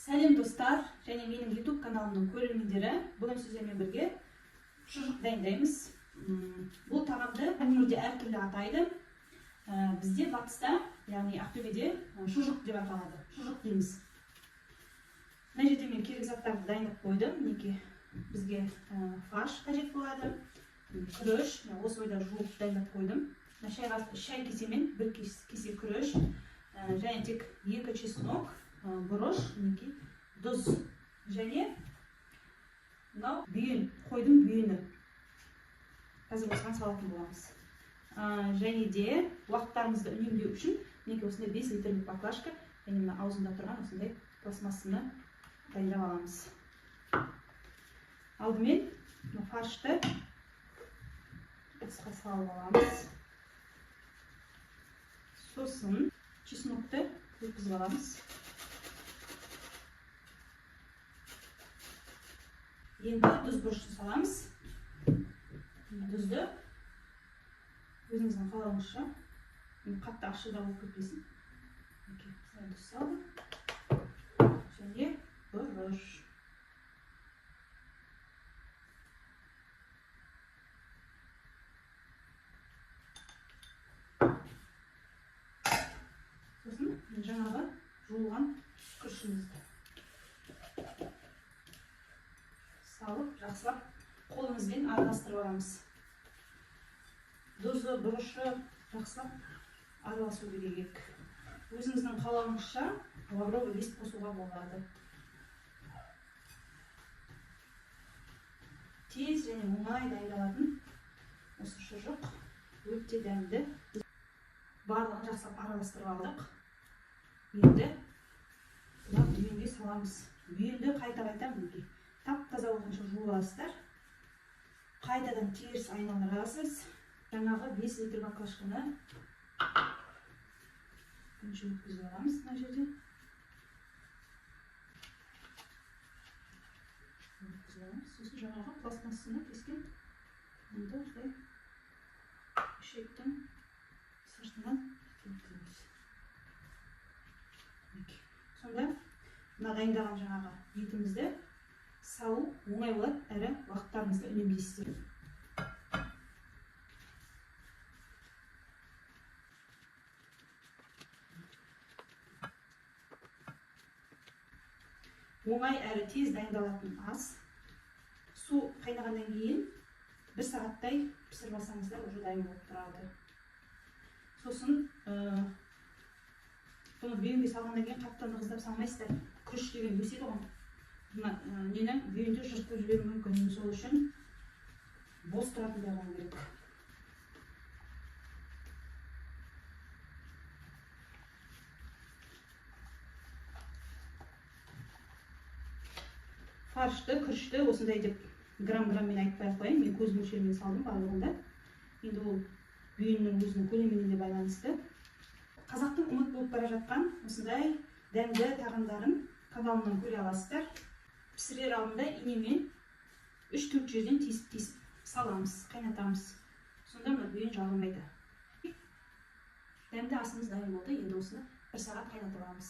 Сәлем достар, және менің YouTube каналымның көрермендері. Бүгін сіздермен бірге шұжық дайындаймыз. Бұл тағамды өңірде әртүрлі атайды. Бізде батыста, яғни Ақтөбеде шұжық деп аталады. Шұжық дейміз. Мына жерде мен керек заттарды дайындап қойдым. Мінекей бізге фарш қажет болады. Күріш, осы ойда жуып дайындап қойдым. Шай кесемен бір кесе күріш, және тек 2 чеснок, бұрыш, тұз және бүйін, қойдың бүйіні. Қазір осыған салатын боламыз. Және де уақыттарымызды үнемдеу үшін осындай 5 литрлік баклажка, және аузында тұрған осындай пластмассаны дайындап аламыз. Алдымен фаршты ыдысқа салып аламыз. Сосын чеснокты өткізіп аламыз. Енді тұз бұрышын саламыз. Тұзды өзіңіздің қалауыңызша, қатты ашыда болып кетпесін. Тұз салдым. Және бұрыш. Сосын жаңағы жуылған күрішімізді салып, жақсылап қолымызбен араластырып аламыз. Тұзы, бұрышы жақсылап араласу керек. Өзіңіздің қалауыңызша лавровый лист қосуға болады. Тез және оңай дайындалатын осы шұжық өте дәмді. Барлығын жақсылап араластырып алдық. Енді бүйінге саламыз. Бүйінді қайта-қайта тап-таза болғанша жуып аласыздар. Қайтадан теріс айналдырасыз. Жаңағы 5 литр баклажканы өткізіп аламыз мына жерден. Сосын жаңағы пластмассаны кескен мұнда осылай ішектің сыртынан өткіземіз. Сонда мына дайындаған жаңағы етімізді салу оңай болады, әрі уақыттарыңызды үнемдейсіздер. Оңай әрі тез дайындалатын ас. Су қайнағаннан кейін 1 сағаттай пісіріп алсаңыздар уже дайын болып тұрады. Сосын бұны бүйінге салғаннан кейін қаттан ығыздап салмайсыздар. Күріш деген өседі ғой. Нені бүйінді жыртып жіберу мүмкін. Сол үшін бос тұратындай болу керек. Фаршты, күрішті осындай деп грамм-граммен айтпай қойын. Мен көз мөлшерімен салдым барлығында. Енді ол бүйіннің өзінің көлеміне де байланысты. Қазақтың ұмыт болып бара жатқан осындай дәмді тағамдарын каналымнан көре аласыздар. Пісірер алдында инемен 3-4 жерден тесіп саламыз, қайнатамыз. Сонда мына бүйін жағылмайды. Дәмді асымыз дайын болды. Енді осыны 1 сағат қайнатып аламыз.